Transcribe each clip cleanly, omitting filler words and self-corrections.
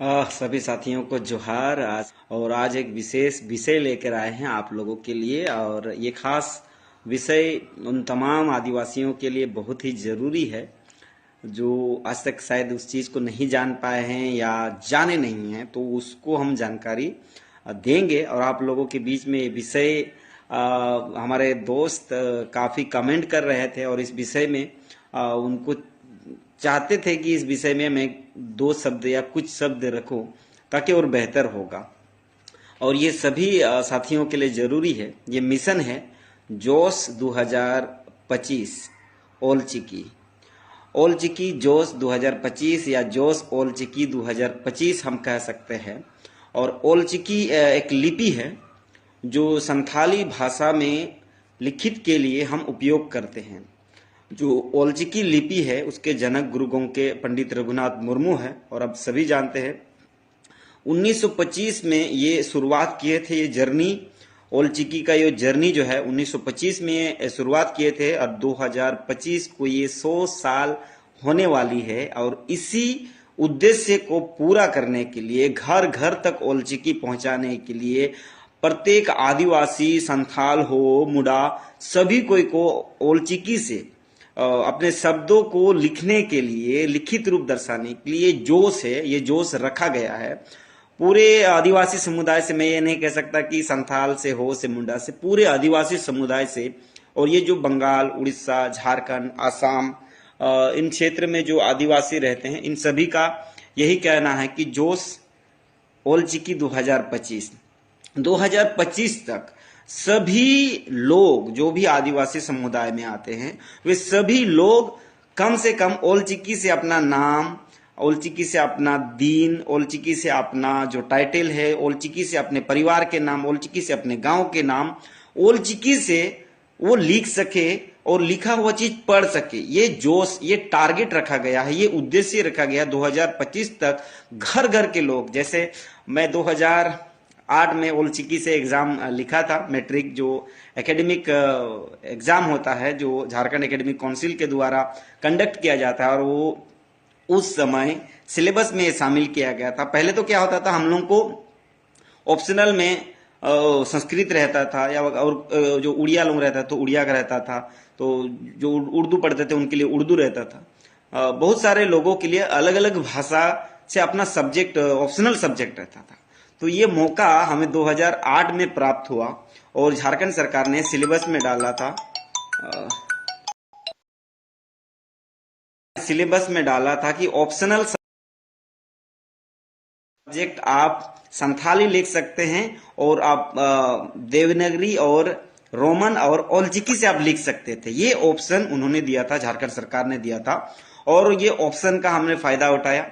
सभी साथियों को जोहार। आज एक विशेष विषय लेकर आए हैं आप लोगों के लिए, और ये खास विषय उन तमाम आदिवासियों के लिए बहुत ही जरूरी है जो आज तक शायद उस चीज को नहीं जान पाए हैं या जाने नहीं हैं। तो उसको हम जानकारी देंगे, और आप लोगों के बीच में ये विषय हमारे दोस्त काफी कमेंट कर रहे थे, और इस विषय में उनको चाहते थे कि इस विषय में मैं दो शब्द या कुछ शब्द रखूं ताकि और बेहतर होगा। और ये सभी साथियों के लिए जरूरी है। ये मिशन है जोश 2025 ओलचिकी। ओलचिकी जोश 2025 या जोश ओलचिकी 2025 हम कह सकते हैं। और ओलचिकी एक लिपि है जो संथाली भाषा में लिखित के लिए हम उपयोग करते हैं। जो ओलचिकी लिपि है उसके जनक गुरु गोंके पंडित रघुनाथ मुर्मू है, और अब सभी जानते हैं 1925 में ये शुरुआत किए थे। ये जर्नी ओलचिकी का ये जर्नी जो है 1925 में शुरुआत किए थे, और 2025 को ये 100 साल होने वाली है। और इसी उद्देश्य को पूरा करने के लिए, घर घर तक ओलचिकी पहुंचाने के लिए, प्रत्येक आदिवासी, संथाल हो, मुडा, सभी कोई को ओलचिकी से अपने शब्दों को लिखने के लिए, लिखित रूप दर्शाने के लिए जोश है, ये जोश रखा गया है। पूरे आदिवासी समुदाय से, मैं ये नहीं कह सकता कि संथाल से हो, से मुंडा से, पूरे आदिवासी समुदाय से। और ये जो बंगाल, उड़ीसा, झारखंड, आसाम, इन क्षेत्र में जो आदिवासी रहते हैं, इन सभी का यही कहना है कि जोश ओलचिकी 2025 तक सभी लोग, जो भी आदिवासी समुदाय में आते हैं, वे सभी लोग कम से कम ओलचिकी से अपना नाम, ओलचिकी से अपना दीन, ओलचिकी से अपना जो टाइटल है, ओलचिकी से अपने परिवार के नाम, ओलचिकी से अपने गांव के नाम, ओलचिकी से वो लिख सके और लिखा हुआ चीज पढ़ सके। ये जोश, ये टारगेट रखा गया है, ये उद्देश्य रखा गया 2025 तक। घर घर के लोग, जैसे मैं 2008 में ओलचिकी से एग्जाम लिखा था, मैट्रिक जो एकेडमिक एग्जाम होता है, जो झारखंड एकेडमिक काउंसिल के द्वारा कंडक्ट किया जाता है, और वो उस समय सिलेबस में शामिल किया गया था। पहले तो क्या होता था, हम लोगों को ऑप्शनल में संस्कृत रहता था, या और जो उड़िया लोग रहता था तो उड़िया का रहता था, तो जो उर्दू पढ़ते थे उनके लिए उर्दू रहता था। बहुत सारे लोगों के लिए अलग अलग भाषा से अपना सब्जेक्ट, ऑप्शनल सब्जेक्ट रहता था। तो ये मौका हमें 2008 में प्राप्त हुआ, और झारखंड सरकार ने सिलेबस में डाला था, कि ऑप्शनल सब्जेक्ट आप संथाली लिख सकते हैं, और आप देवनागरी और रोमन और ओलचिकी से आप लिख सकते थे। ये ऑप्शन उन्होंने दिया था, झारखंड सरकार ने दिया था, और ये ऑप्शन का हमने फायदा उठाया।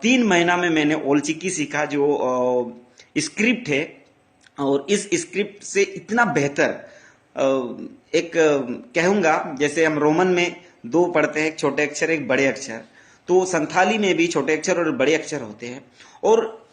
3 महीना में मैंने ओलचिकी सीखा, जो स्क्रिप्ट है, और इस स्क्रिप्ट से इतना बेहतर एक कहूंगा, जैसे हम रोमन में 2 पढ़ते हैं, एक छोटे अक्षर एक बड़े अक्षर, तो संथाली में भी छोटे अक्षर और बड़े अक्षर होते हैं। और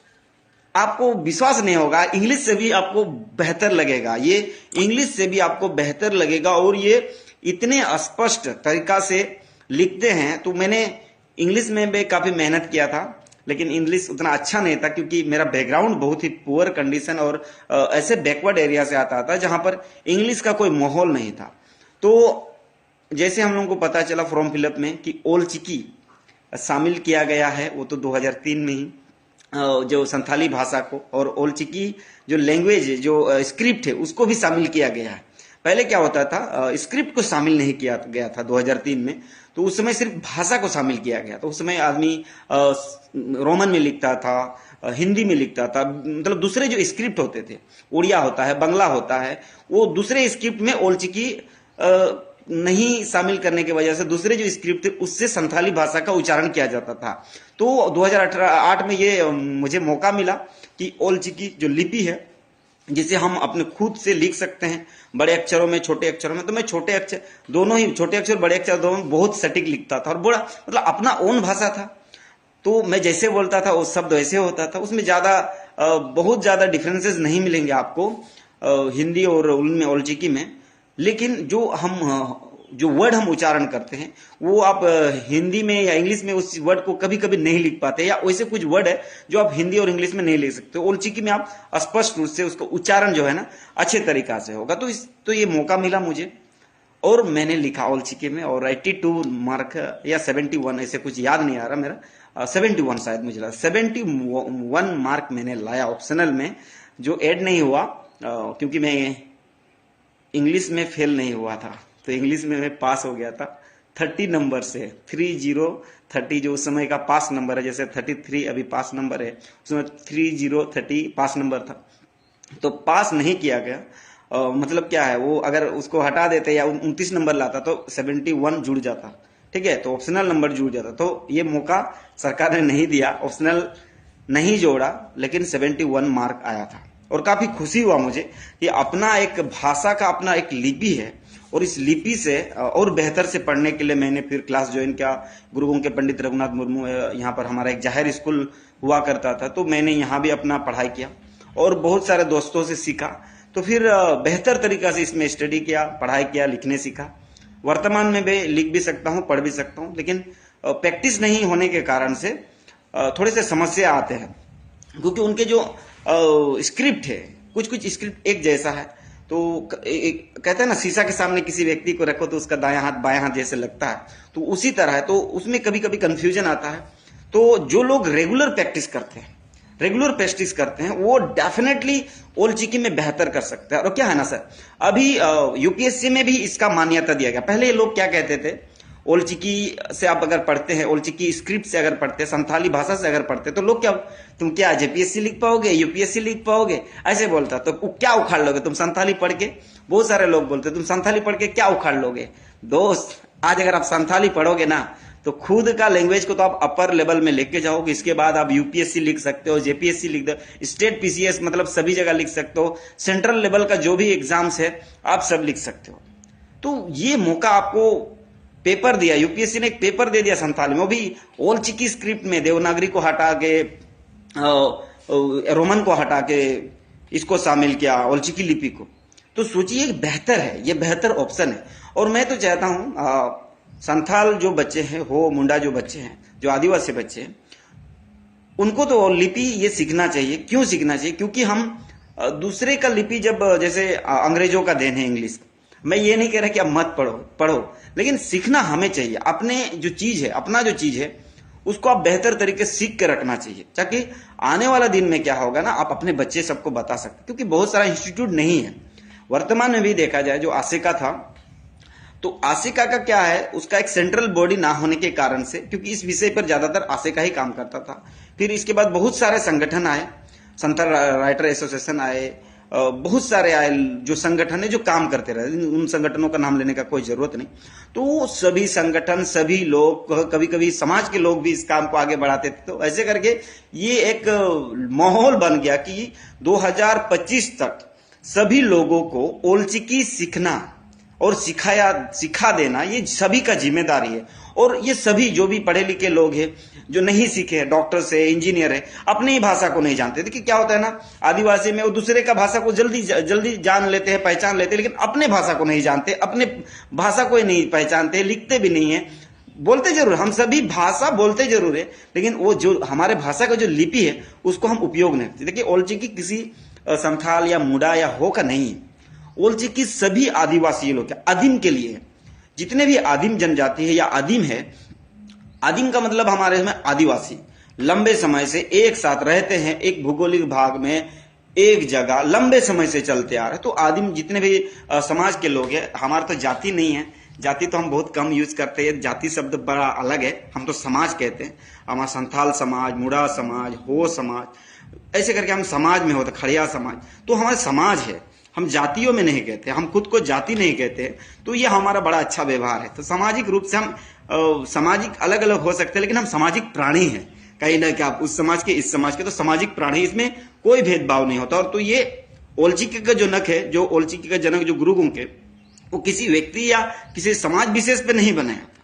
आपको विश्वास नहीं होगा, इंग्लिश से भी आपको बेहतर लगेगा, ये इंग्लिश से भी आपको बेहतर लगेगा, और ये इतने स्पष्ट तरीका से लिखते हैं। तो मैंने इंग्लिश में भी काफी मेहनत किया था, लेकिन इंग्लिश उतना अच्छा नहीं था, क्योंकि मेरा बैकग्राउंड बहुत ही पुअर कंडीशन और ऐसे बैकवर्ड एरिया से आता था जहां पर इंग्लिश का कोई माहौल नहीं था। तो जैसे हम लोगों को पता चला फॉर्म फिलअप में कि ओलचिकी शामिल किया गया है, वो तो 2003 में ही, जो संथाली भाषा को और ओलचिकी जो लैंग्वेज, जो स्क्रिप्ट है, उसको भी शामिल किया गया है। पहले क्या होता था, स्क्रिप्ट को शामिल नहीं किया गया था 2003 में, तो उस समय सिर्फ भाषा को शामिल किया गया। तो उस समय आदमी रोमन में लिखता था, हिंदी में लिखता था, मतलब दूसरे जो स्क्रिप्ट होते थे, उड़िया होता है, बंगला होता है, वो दूसरे स्क्रिप्ट में ओलचिकी नहीं शामिल करने की वजह से दूसरे जो स्क्रिप्ट थे उससे संथाली भाषा का उच्चारण किया जाता था। तो 2008 में ये मुझे मौका मिला कि ओलचिकी जो लिपि है, जिसे हम अपने खुद से लिख सकते हैं, बड़े अक्षरों में, छोटे अक्षरों में। तो मैं छोटे अक्षर दोनों ही, छोटे अक्षर बड़े अक्षर दोनों बहुत सटीक लिखता था, और बड़ा मतलब अपना ओन भाषा था। तो मैं जैसे बोलता था वो शब्द वैसे होता था, उसमें बहुत ज्यादा डिफरेंसेस नहीं मिलेंगे आपको हिंदी और उनमें ओलचिकी में। लेकिन जो हम जो वर्ड हम उच्चारण करते हैं वो आप हिंदी में या इंग्लिश में उस वर्ड को कभी कभी नहीं लिख पाते, या वैसे कुछ वर्ड है जो आप हिंदी और इंग्लिश में नहीं लिख सकते। ओलचिकी में आप स्पष्ट रूप से उसका उच्चारण जो है ना अच्छे तरीका से होगा। तो ये मौका मिला मुझे और मैंने लिखा ओलचिकी में, और 82 मार्क या 71 ऐसे कुछ याद नहीं आ रहा मेरा, 71 शायद मुझे लगा, 71 मार्क मैंने लाया ऑप्शनल में, जो ऐड नहीं हुआ क्योंकि मैं इंग्लिश में फेल नहीं हुआ था, तो इंग्लिश में मैं पास हो गया था 30 नंबर से। 30 जो उस समय का पास नंबर है, जैसे 33 अभी पास नंबर है, उसमें 30 पास नंबर था, तो पास नहीं किया गया। मतलब क्या है, वो अगर उसको हटा देते या 29 नंबर लाता तो 71 जुड़ जाता, ठीक है, तो ऑप्शनल नंबर जुड़ जाता। तो ये मौका सरकार ने नहीं दिया, ऑप्शनल नहीं जोड़ा, लेकिन 71 मार्क आया था। और काफी खुशी हुआ मुझे कि अपना एक भाषा का अपना एक लिपि है, और इस लिपि से और बेहतर से पढ़ने के लिए मैंने फिर क्लास ज्वाइन किया। गुरुओं के पंडित रघुनाथ मुर्मू, यहाँ पर हमारा एक जाहिर स्कूल हुआ करता था, तो मैंने यहाँ भी अपना पढ़ाई किया और बहुत सारे दोस्तों से सीखा। तो फिर बेहतर तरीका से इसमें स्टडी किया, पढ़ाई किया, लिखने सीखा। वर्तमान में भी लिख भी सकता हूँ, पढ़ भी सकता हूँ, लेकिन प्रैक्टिस नहीं होने के कारण से थोड़े से समस्या आते हैं, क्योंकि उनके जो स्क्रिप्ट है, कुछ स्क्रिप्ट एक जैसा है। तो कहते हैं ना, शीशा के सामने किसी व्यक्ति को रखो तो उसका दायां हाथ बायां हाथ जैसे लगता है, तो उसी तरह है। तो उसमें कभी कभी कंफ्यूजन आता है। तो जो लोग रेगुलर प्रैक्टिस करते हैं वो डेफिनेटली ओलचिकी में बेहतर कर सकते हैं। और क्या है ना सर, अभी यूपीएससी में भी इसका मान्यता दिया गया। पहले ये लोग क्या कहते थे, ओलचिकी से आप अगर पढ़ते हैं, ओलचिकी स्क्रिप्ट से अगर पढ़ते हैं, संथाली भाषा से अगर पढ़ते, तो लोग क्या, तुम क्या जेपीएससी लिख पाओगे, यूपीएससी लिख पाओगे, ऐसे बोलता। तो क्या उखाड़ लोगे तुम संथाली पढ़ के? बहुत सारे लोग बोलते तुम संथाली पढ़ के क्या उखाड़ लोगे। दोस्त, आज अगर आप संथाली पढ़ोगे ना, तो खुद का लैंग्वेज को तो आप अपर लेवल में लेके जाओगे। इसके बाद आप यूपीएससी लिख सकते हो, जेपीएससी लिख दो, स्टेट पीसीएस, मतलब सभी जगह लिख सकते हो। सेंट्रल लेवल का जो भी एग्जाम्स है आप सब लिख सकते हो। तो ये मौका आपको पेपर दिया, यूपीएससी ने एक पेपर दे दिया संथाली में, वो भी ओलचिकी स्क्रिप्ट में, देवनागरी को हटा के, रोमन को हटा के इसको शामिल किया, ओलचिकी लिपि को। तो सोचिए, बेहतर है, ये बेहतर ऑप्शन है। और मैं तो चाहता हूं संथाल जो बच्चे हैं, हो मुंडा जो बच्चे हैं, जो आदिवासी बच्चे हैं, उनको तो लिपि ये सीखना चाहिए। क्यों सीखना चाहिए? क्योंकि हम दूसरे का लिपि, जब जैसे अंग्रेजों का देन है इंग्लिश, मैं ये नहीं कह रहा कि आप मत पढ़ो, लेकिन सीखना हमें चाहिए। अपने जो चीज है, अपना जो चीज है, उसको आप बेहतर तरीके से सीख के रखना चाहिए, ताकि आने वाला दिन में क्या होगा ना, आप अपने बच्चे सबको बता सकते। क्योंकि बहुत सारा इंस्टीट्यूट नहीं है वर्तमान में भी देखा जाए। जो आसिका था, तो आसिका का क्या है, उसका एक सेंट्रल बॉडी ना होने के कारण से, क्योंकि इस विषय पर ज्यादातर आसिका ही काम करता था। फिर इसके बाद बहुत सारे संगठन आए, संथाल राइटर एसोसिएशन आए, बहुत सारे आए जो संगठन है जो काम करते रहे। उन संगठनों का नाम लेने का कोई जरूरत नहीं। तो सभी संगठन, सभी लोग, कभी कभी समाज के लोग भी इस काम को आगे बढ़ाते थे। तो ऐसे करके ये एक माहौल बन गया कि 2025 तक सभी लोगों को ओलचिकी सीखना और सिखा देना, ये सभी का जिम्मेदारी है। और ये सभी जो भी पढ़े लिखे लोग हैं, जो नहीं सीखे हैं, डॉक्टर्स है, इंजीनियर है, अपनी ही भाषा को नहीं जानते। देखिए क्या होता है ना, आदिवासी में वो दूसरे का भाषा को जल्दी जान लेते हैं, पहचान लेते हैं, लेकिन अपने भाषा को नहीं जानते, अपने भाषा को ही नहीं पहचानते, लिखते भी नहीं है। बोलते जरूर, हम सभी भाषा बोलते जरूर है, लेकिन वो जो हमारे भाषा का जो लिपि है उसको हम उपयोग नहीं करते। देखिए ओलचिकी किसी संथाल या मुंडा या हो का नहीं है। ओलचिकी सभी आदिवासी लोग आदिम के लिए है। जितने भी आदिम जनजाति है या आदिम है, आदिम का मतलब हमारे में आदिवासी, लंबे समय से एक साथ रहते हैं, एक भौगोलिक भाग में एक जगह लंबे समय से चलते आ रहे। तो आदिम जितने भी समाज के लोग हैं, हमारा तो जाति नहीं है, जाति तो हम बहुत कम यूज करते हैं, जाति शब्द बड़ा अलग है, हम तो समाज कहते हैं। हमारा संथाल समाज, मुड़ा समाज, हो समाज, ऐसे करके हम समाज में होते, खड़िया समाज, तो हमारा समाज है। हम जातियों में नहीं कहते, हम खुद को जाति नहीं कहते, तो ये हमारा बड़ा अच्छा व्यवहार है। तो सामाजिक रूप से हम सामाजिक अलग अलग हो सकते हैं, लेकिन हम सामाजिक प्राणी हैं कहीं ना कहीं। आप उस समाज के, इस समाज के, तो सामाजिक प्राणी, इसमें कोई भेदभाव नहीं होता। और तो ये ओलचिकी का जो नक है, जो ओलचिकी का जनक जो गुरु गोंके, वो किसी व्यक्ति या किसी समाज विशेष पे नहीं बनाया था,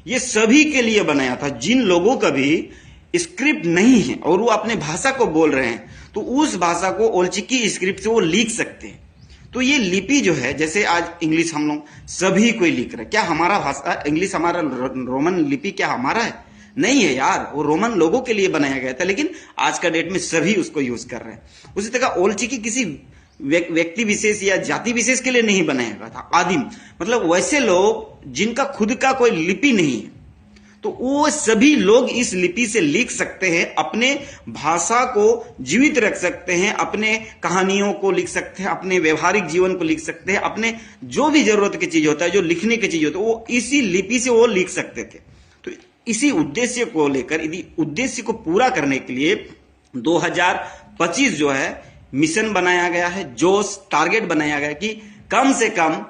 ये सभी के लिए बनाया था। जिन लोगों का भी स्क्रिप्ट नहीं है और वो अपने भाषा को बोल रहे हैं, तो उस भाषा को ओलचिकी स्क्रिप्ट से वो लिख सकते हैं। तो ये लिपि जो है, जैसे आज इंग्लिश हम लोग सभी कोई लिख रहे हैं, क्या हमारा भाषा इंग्लिश, हमारा रोमन लिपि क्या हमारा है? नहीं है यार, वो रोमन लोगों के लिए बनाया गया था, लेकिन आज का डेट में सभी उसको यूज कर रहे हैं। उसी तरह ओलचिकी किसी व्यक्ति विशेष या जाति विशेष के लिए नहीं बनाया गया था। आदिम मतलब वैसे लोग जिनका खुद का कोई लिपि नहीं है, तो वो सभी लोग इस लिपि से लिख सकते हैं, अपने भाषा को जीवित रख सकते हैं, अपने कहानियों को लिख सकते हैं, अपने व्यवहारिक जीवन को लिख सकते हैं, अपने जो भी जरूरत की चीज होता है, जो लिखने की चीज होती है, वो इसी लिपि से वो लिख सकते थे। तो इसी उद्देश्य को लेकर, यदि उद्देश्य को पूरा करने के लिए 2025 जो है मिशन बनाया गया है, जो टारगेट बनाया गया कि कम से कम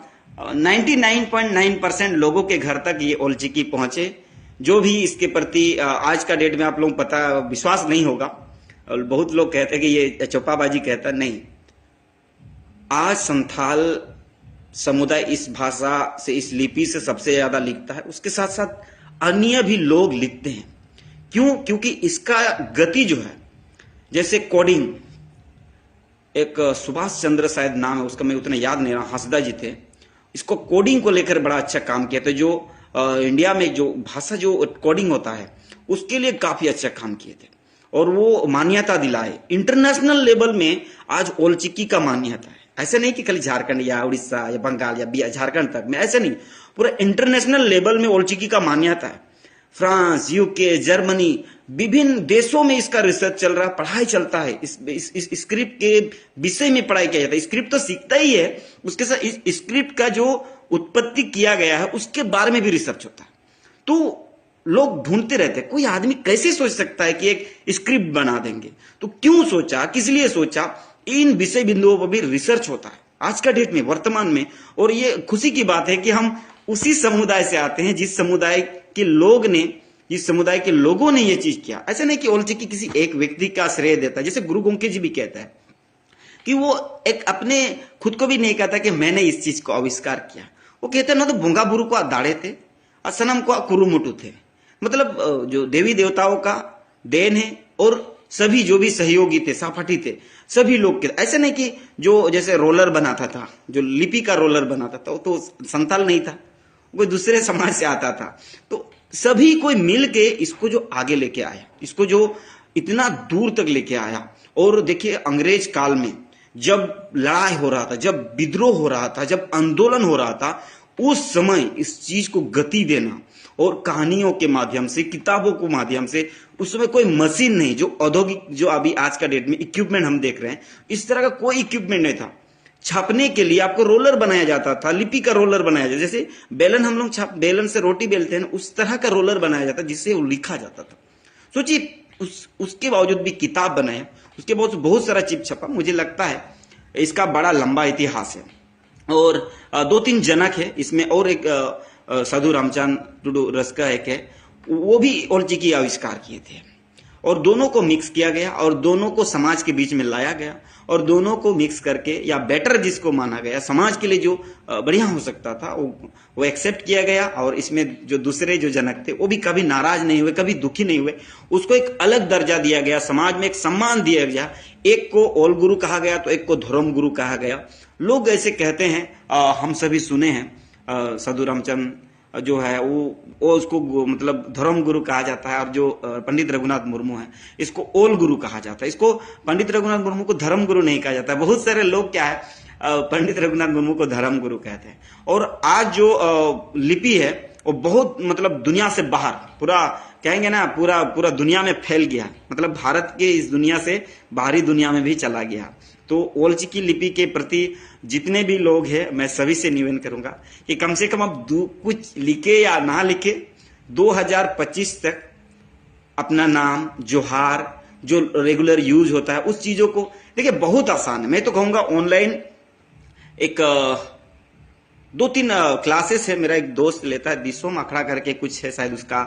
99.9% लोगों के घर तक ये ओलचिकी पहुंचे। जो भी इसके प्रति आज का डेट में आप लोग पता विश्वास नहीं होगा, और बहुत लोग कहते हैं कि ये चौपाबाजी कहता, नहीं, आज संथाल समुदाय इस भाषा से, इस लिपि से सबसे ज्यादा लिखता है। उसके साथ साथ अन्य भी लोग लिखते हैं। क्यों? क्योंकि इसका गति जो है, जैसे कोडिंग, एक सुभाष चंद्र शायद नाम है उसका, मैं उतना याद नहीं रहा, हंसदा जी थे, इसको कोडिंग को लेकर बड़ा अच्छा काम किया था। जो इंडिया में जो भाषा जो कोडिंग होता है उसके लिए काफी अच्छा काम किए थे, और वो मान्यता दिलाए इंटरनेशनल लेवल में। आज ओलचिकी का मान्यता है, ऐसा नहीं कि खाली झारखंड या उड़ीसा या बंगाल या बिहार, झारखंड तक में, ऐसा नहीं, पूरा इंटरनेशनल लेवल में ओलचिकी का मान्यता है। फ्रांस, यूके, जर्मनी, विभिन्न देशों में इसका रिसर्च चल रहा है, पढ़ाई चलता है, इस स्क्रिप्ट के विषय में पढ़ाई किया जाता है। स्क्रिप्ट तो सीखता ही है, उसके साथ इस स्क्रिप्ट का जो उत्पत्ति किया गया है उसके बारे में भी रिसर्च होता है। तो लोग ढूंढते रहते हैं, कोई आदमी कैसे सोच सकता है कि एक स्क्रिप्ट बना देंगे? तो क्यों सोचा, किस लिए सोचा, इन विषय बिंदुओं पर भी रिसर्च होता है आज का डेट में, वर्तमान में। और ये खुशी की बात है कि हम उसी समुदाय से आते हैं जिस समुदाय के लोग ने, जिस समुदाय के लोगों ने ये चीज किया। ऐसा नहीं कि ओलचिकी किसी एक व्यक्ति का श्रेय देता है, जैसे गुरु गोंके जी भी कहता है कि वो एक अपने खुद को भी नहीं कहता कि मैंने इस चीज को आविष्कार किया। वो कहते हैं ना, तो भोंगा बुरु को दाड़े थे और सनम को कुरुमुटु थे, मतलब जो देवी देवताओं का देन है, और सभी जो भी सहयोगी थे, सहपाठी थे, सभी लोग के। ऐसे नहीं कि जो जैसे रोलर बनाता था, जो लिपि का रोलर बनाता था, वो तो संथाल नहीं था, कोई दूसरे समाज से आता था। तो सभी कोई मिल के इसको जो आगे लेके आया, इसको जो इतना दूर तक लेके आया। और देखिए, अंग्रेज काल में जब लड़ाई हो रहा था, जब विद्रोह हो रहा था, जब आंदोलन हो रहा था, उस समय इस चीज को गति देना, और कहानियों के माध्यम से, किताबों के माध्यम से, उस समय कोई मशीन नहीं, जो औद्योगिक, जो अभी आज का डेट में इक्विपमेंट हम देख रहे हैं, इस तरह का कोई इक्विपमेंट नहीं था। छापने के लिए आपको रोलर बनाया जाता था, लिपि का रोलर बनाया जाता, जैसे बेलन हम लोग बेलन से रोटी बेलते हैं, उस तरह का रोलर बनाया जाता जिससे वो लिखा जाता था। सोचिए, उसके बावजूद भी किताब बनाया, उसके बाद बहुत सारा चिप छपा। मुझे लगता है इसका बड़ा लंबा इतिहास है, और 2-3 जनक है इसमें, और एक साधु रामचंद टुडू रस्का एक है, वो भी ओलचिकी आविष्कार किए थे। और दोनों को मिक्स किया गया, और दोनों को समाज के बीच में लाया गया, और दोनों को मिक्स करके, या बेटर जिसको माना गया, समाज के लिए जो बढ़िया हो सकता था, वो एक्सेप्ट किया गया। और इसमें जो दूसरे जो जनक थे वो भी कभी नाराज नहीं हुए, कभी दुखी नहीं हुए, उसको एक अलग दर्जा दिया गया, समाज में एक सम्मान दिया गया। एक को ओल गुरु कहा गया, तो एक को धर्म गुरु कहा गया। लोग ऐसे कहते हैं, हम सभी सुने हैं, साधु रामचंद जो है वो उसको मतलब धर्म गुरु कहा जाता है, और जो पंडित रघुनाथ मुर्मू है इसको ओल गुरु कहा जाता है। इसको पंडित रघुनाथ मुर्मू को धर्म गुरु नहीं कहा जाता। बहुत सारे लोग क्या है, पंडित रघुनाथ मुर्मू को धर्म गुरु कहते हैं। और आज जो लिपि है वो बहुत मतलब दुनिया से बाहर, पूरा कहेंगे ना, पूरा दुनिया में फैल गया, मतलब भारत के इस दुनिया से बाहरी दुनिया में भी चला गया। तो ओलचिकी लिपि के प्रति जितने भी लोग हैं, मैं सभी से निवेदन करूंगा कि कम से कम अब कुछ लिखे या ना लिखे, 2025 तक अपना नाम, जोहार, जो रेगुलर यूज होता है, उस चीजों को देखिए, बहुत आसान है। मैं तो कहूंगा ऑनलाइन एक 2-3 क्लासेस है, मेरा एक दोस्त लेता है, दिशोम अखड़ा करके कुछ है शायद, उसका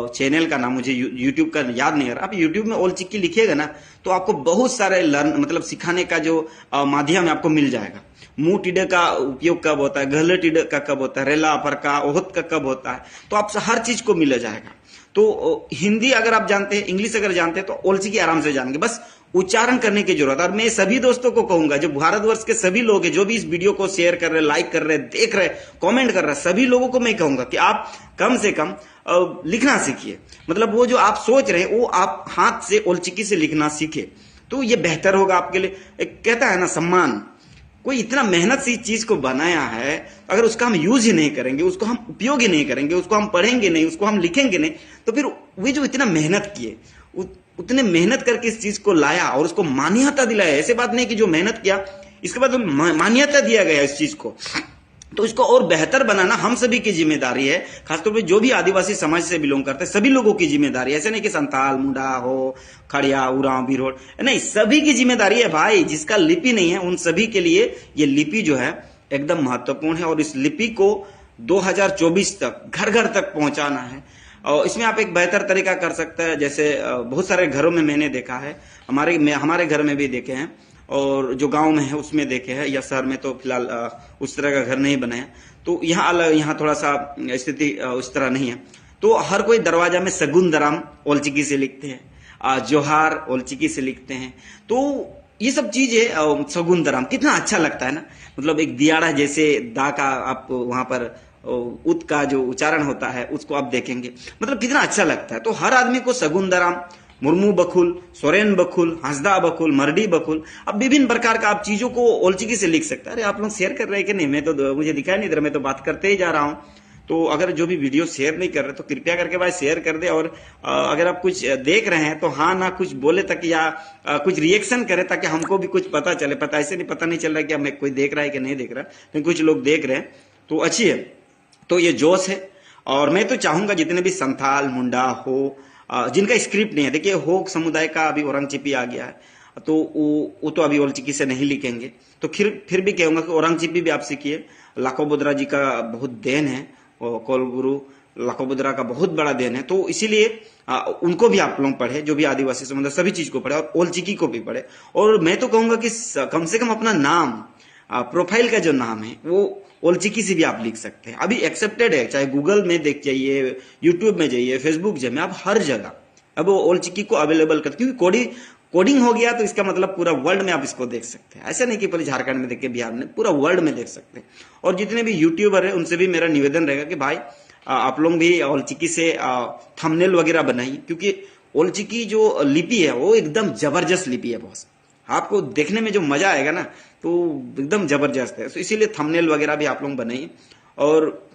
चैनल का नाम मुझे यूट्यूब का याद नहीं आ रहा। आप यूट्यूब में ओलचिकी लिखिएगा ना, तो आपको बहुत सारे मतलब सिखाने का जो माध्यम है आपको मिल जाएगा। मुंह टिड्डे का उपयोग कब होता है, गहले टिड्डे का कब होता है, रेला अपर का, ओहत का कब होता है, तो आपसे हर चीज को मिल जाएगा। तो हिंदी अगर आप जानते हैं, इंग्लिश अगर जानते हैं तो ओलचिकी आराम से जानेंगे, बस उच्चारण करने की जरूरत है। और मैं सभी दोस्तों को कहूंगा, जो भारतवर्ष के सभी लोग हैं, जो भी इस वीडियो को शेयर कर रहे हैं, लाइक कर रहे हैं, देख रहे हैं, कमेंट कर रहे हैं, सभी लोगों को मैं कहूंगा कि आप कम से कम लिखना सीखिए। मतलब वो जो आप सोच रहे हैं वो आप हाथ से ओलचिकी से लिखना सीखे, तो ये बेहतर होगा आपके लिए। एक कहता है ना सम्मान, कोई इतना मेहनत से इस चीज को बनाया है, अगर उसका हम यूज ही नहीं करेंगे, उसको हम उपयोग ही नहीं करेंगे, उसको हम पढ़ेंगे नहीं, उसको हम लिखेंगे नहीं, तो फिर वे जो इतना मेहनत किए, उतने मेहनत करके इस चीज को लाया और उसको मान्यता दिलाया। ऐसे बात नहीं कि जो मेहनत किया इसके बाद मान्यता दिया गया इस चीज को, तो इसको और बेहतर बनाना हम सभी की जिम्मेदारी है। खासतौर पे जो भी आदिवासी समाज से बिलोंग करते हैं सभी लोगों की जिम्मेदारी है। ऐसे नहीं कि संताल, मुंडा हो, खड़िया, उरांव, बिरोड, नहीं, सभी की जिम्मेदारी है भाई। जिसका लिपि नहीं है उन सभी के लिए ये लिपि जो है एकदम महत्वपूर्ण है, और इस लिपि को 2024 तक घर घर तक पहुंचाना है। और इसमें आप एक बेहतर तरीका कर सकते हैं, जैसे बहुत सारे घरों में मैंने देखा है, हमारे घर में भी देखे हैं, और जो गांव में है उसमें देखे हैं, या शहर में तो फिलहाल उस तरह का घर नहीं बनाया, तो यहाँ थोड़ा सा स्थिति उस तरह नहीं है। तो हर कोई दरवाजा में सगुंदराम ओलचिकी से लिखते हैं, जोहार ओलचिकी से लिखते हैं। तो ये सब चीजें सगुंदराम कितना अच्छा लगता है ना। मतलब एक दियाड़ा जैसे दा का आप वहां पर उत का जो उच्चारण होता है उसको आप देखेंगे, मतलब कितना अच्छा लगता है। तो हर आदमी को सगुंदराम, मुर्मू बकुल, सोरेन बकुल, हंसदा बकुल, मर्डी बकुल, अब विभिन्न प्रकार का आप चीजों को ओलचिकी से लिख सकते हैं। अरे आप लोग शेयर कर रहे हैं कि नहीं? मैं तो मुझे दिखाई नहीं दे रहा, मैं तो बात करते ही जा रहा हूं। तो अगर जो भी वीडियो शेयर नहीं कर रहे तो कृपया करके भाई शेयर कर दे, और अगर आप कुछ देख रहे हैं तो हाँ ना कुछ बोले तक, या कुछ रिएक्शन करे ताकि हमको भी कुछ पता चले। ऐसे नहीं, पता नहीं चल रहा है कि हमें कोई देख रहा है कि नहीं देख रहा, लेकिन कुछ लोग देख रहे हैं तो अच्छी है। तो ये जोश है, और मैं तो चाहूंगा जितने भी संथाल, मुंडा हो, जिनका स्क्रिप्ट नहीं है, देखिए होक समुदाय का अभी औरंगचेपी आ गया है, तो वो तो अभी ओलचिकी से नहीं लिखेंगे, तो फिर भी कहूंगा कि औरंगचेपी भी आप सीखिए। लाखोबुद्रा जी का बहुत देन है, और कुलगुरु लाखोबुद्रा का बहुत बड़ा देन है, तो इसीलिए उनको भी आप लोग पढ़े, जो भी आदिवासी समुदाय, सभी चीज को पढ़े, और ओलचिकी को भी पढ़े। और मैं तो कहूंगा कि कम से कम अपना नाम, प्रोफाइल का जो नाम है वो ओलचिकी से भी आप लिख सकते हैं। अभी एक्सेप्टेड है, चाहे गूगल में देख जाइए, यूट्यूब में जाइए, फेसबुक जाइए, आप हर जगह अब वो ओलचिकी को अवेलेबल कर, क्योंकि कोडिंग हो गया तो इसका मतलब पूरा वर्ल्ड में आप इसको देख सकते हैं। ऐसा नहीं कि पहले झारखंड में देख के बिहार में, पूरा वर्ल्ड में देख सकते हैं। और जितने भी यूट्यूबर है उनसे भी मेरा निवेदन रहेगा कि भाई आप लोग भी ओलचिकी से थंबनेल वगैरह बनाइए, क्योंकि ओलचिकी जो लिपि है वो एकदम जबरदस्त लिपि है बॉस। आपको देखने में जो मजा आएगा ना तो एकदम जबरदस्त है। तो इसीलिए थंबनेल वगैरह भी आप लोग बनाइए, और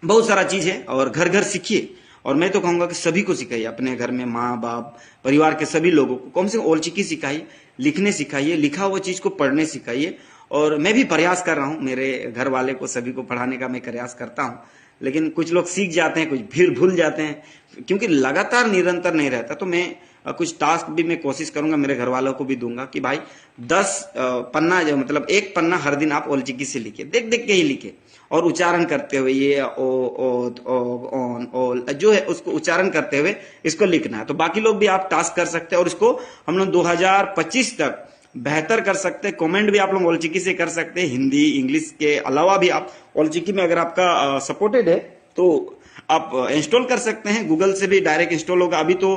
बहुत सारा चीज है, और घर घर सीखिए। और मैं तो कहूंगा कि सभी को सिखाइए, अपने घर में माँ बाप, परिवार के सभी लोगों को कम से कम ओलचिकी सिखाइए, लिखने सिखाइए, लिखा हुआ चीज को पढ़ने सिखाइए। और मैं भी प्रयास कर रहा हूँ, मेरे घर वाले को सभी को पढ़ाने का मैं प्रयास करता हूँ, लेकिन कुछ लोग सीख जाते हैं, कुछ फिर भूल जाते हैं, क्योंकि लगातार निरंतर नहीं रहता। तो मैं कुछ टास्क भी मैं कोशिश करूंगा, मेरे घर वालों को भी दूंगा कि भाई 10 पन्ना, जो मतलब एक पन्ना हर दिन आप ओलचिकी से लिखे, देख देख के ही लिखे, और उच्चारण करते हुए ये ओन ओल जो है उसको उच्चारण करते हुए इसको लिखना है। तो बाकी लोग भी आप टास्क कर सकते हैं, और इसको हम लोग 2025 तक बेहतर कर सकते हैं। कमेंट भी आप लोग ओलचिकी से कर सकते हैं, हिंदी इंग्लिश के अलावा भी आप ओलचिकी में अगर आपका सपोर्टेड है तो आप इंस्टॉल कर सकते हैं, गूगल से भी डायरेक्ट इंस्टॉल होगा। अभी तो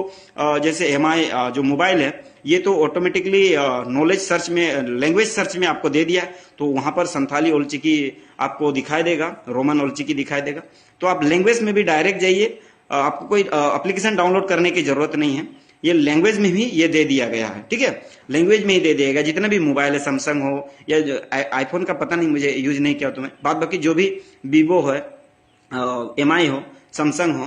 जैसे MI जो मोबाइल है ये तो ऑटोमेटिकली नॉलेज सर्च में, लैंग्वेज सर्च में आपको दे दिया है, तो वहां पर संथाली ओलचिकी आपको दिखाई देगा, रोमन ओलचिकी दिखाई देगा। तो आप लैंग्वेज में भी डायरेक्ट जाइए, आपको कोई एप्लीकेशन डाउनलोड करने की जरूरत नहीं है, ये लैंग्वेज में भी ये दे दिया गया है, ठीक है, लैंग्वेज में ही दे दिएगा। जितना भी मोबाइल है, सैमसंग हो या आईफोन का पता नहीं, मुझे यूज नहीं किया, तुम्हें बाद बाकी जो भी वीवो है, MI हो, सैमसंग हो,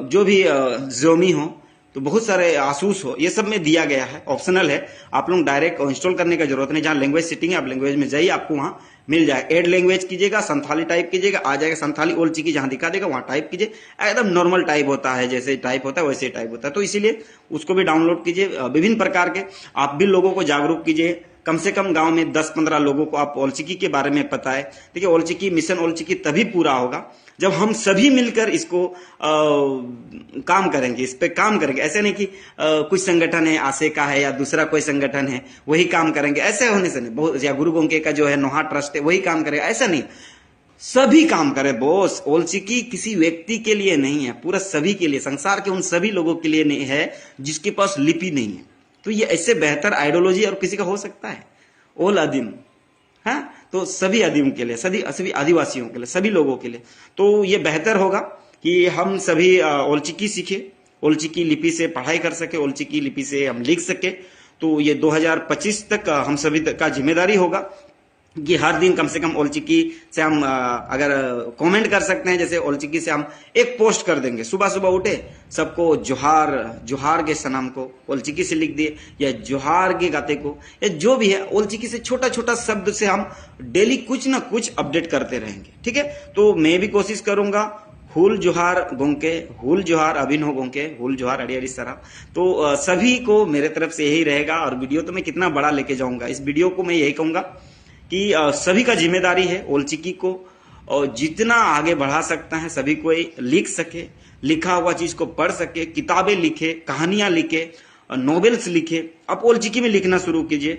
जो भी Xiaomi हो, तो बहुत सारे आसूस हो, ये सब में दिया गया है, ऑप्शनल है। आप लोग डायरेक्ट इंस्टॉल करने का जरूरत नहीं। जहां लैंग्वेज सेटिंग है आप लैंग्वेज में जाइए, आपको वहां मिल जाए। एड लैंग्वेज कीजिएगा, संथाली टाइप कीजिएगा, आ जाएगा संथाली ओलचिकी, जहां दिखा देगा वहां टाइप कीजिए। एकदम नॉर्मल टाइप होता है, जैसे टाइप होता है वैसे टाइप होता है। तो इसीलिए उसको भी डाउनलोड कीजिए। विभिन्न प्रकार के आप भी लोगों को जागरूक कीजिए, कम से कम गांव में 10-15 लोगों को आप ओलचिकी के बारे में पता है। देखिए ओलचिकी मिशन ओलचिकी तभी पूरा होगा जब हम सभी मिलकर इसको काम करेंगे, इस पे काम करेंगे। ऐसे नहीं कि कुछ संगठन है, आशे का है या दूसरा कोई संगठन है वही काम करेंगे, ऐसे होने से नहीं। बहुत या गुरु गोंके का जो है नोहा ट्रस्ट है वही काम करेगा, ऐसा नहीं। सभी काम करे बॉस। ओलचिकी किसी व्यक्ति के लिए नहीं है, पूरा सभी के लिए, संसार के उन सभी लोगों के लिए नहीं है जिसके पास लिपि नहीं है। तो ये ऐसे बेहतर आइडियोलॉजी और किसी का हो सकता है? ओल आदिम, हाँ, तो सभी आदिम के लिए, सभी आदिवासियों के लिए, सभी लोगों के लिए तो ये बेहतर होगा कि हम सभी ओलचिकी सीखे, ओलचिकी लिपि से पढ़ाई कर सके, ओलचिकी लिपि से हम लिख सके। तो ये 2025 तक हम सभी का जिम्मेदारी होगा कि हर दिन कम से कम ओलचिकी से हम अगर कमेंट कर सकते हैं, जैसे ओलचिकी से हम एक पोस्ट कर देंगे, सुबह सुबह उठे सबको जोहार, जोहार के सनम को ओलचिकी से लिख दिए, या जोहार के गाते को, या जो भी है ओलचिकी से छोटा छोटा शब्द से हम डेली कुछ ना कुछ अपडेट करते रहेंगे। ठीक है, तो मैं भी कोशिश करूंगा। हुल जोहार गोंके, हुल जोहार अभिनव गोंके, हुल जोहार अड़ियारी सरा। तो सभी को मेरे तरफ से यही रहेगा। और वीडियो तो मैं कितना बड़ा लेके जाऊंगा, इस वीडियो को मैं यही कहूंगा कि सभी का जिम्मेदारी है ओलचिकी को, और जितना आगे बढ़ा सकता है सभी कोई लिख सके, लिखा हुआ चीज को पढ़ सके, किताबें लिखे, कहानियां लिखे, नॉवेल्स लिखे। आप ओलचिकी में लिखना शुरू कीजिए।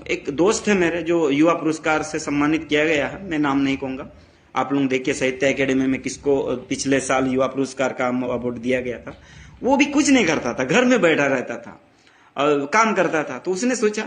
एक दोस्त है मेरे जो युवा पुरस्कार से सम्मानित किया गया है, मैं नाम नहीं कहूंगा, आप लोग देखिए साहित्य एकेडमी में किसको पिछले साल युवा पुरस्कार का अवार्ड दिया गया था। वो भी कुछ नहीं करता था, घर में बैठा रहता था, काम करता था। तो उसने सोचा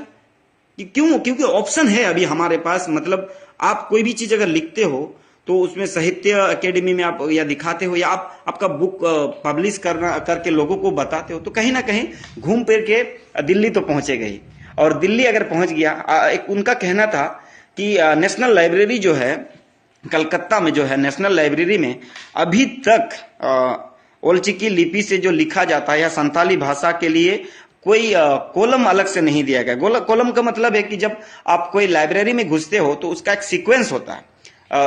कि क्यों, क्योंकि ऑप्शन है अभी हमारे पास। मतलब आप कोई भी चीज अगर लिखते हो तो उसमें साहित्य एकेडमी में आप या दिखाते हो, या आप आपका बुक पब्लिश करके लोगों को बताते हो, तो कहीं ना कहीं घूम फिर के दिल्ली तो पहुंचेगा ही। और दिल्ली अगर पहुंच गया, एक उनका कहना था कि नेशनल लाइब्रेरी जो है कलकत्ता में, जो है नेशनल लाइब्रेरी में अभी तक ओलचिकी लिपि से जो लिखा जाता है या संताली भाषा के लिए कोई कॉलम अलग से नहीं दिया गया। कॉलम का मतलब है कि जब आप कोई लाइब्रेरी में घुसते हो तो उसका एक सीक्वेंस होता है।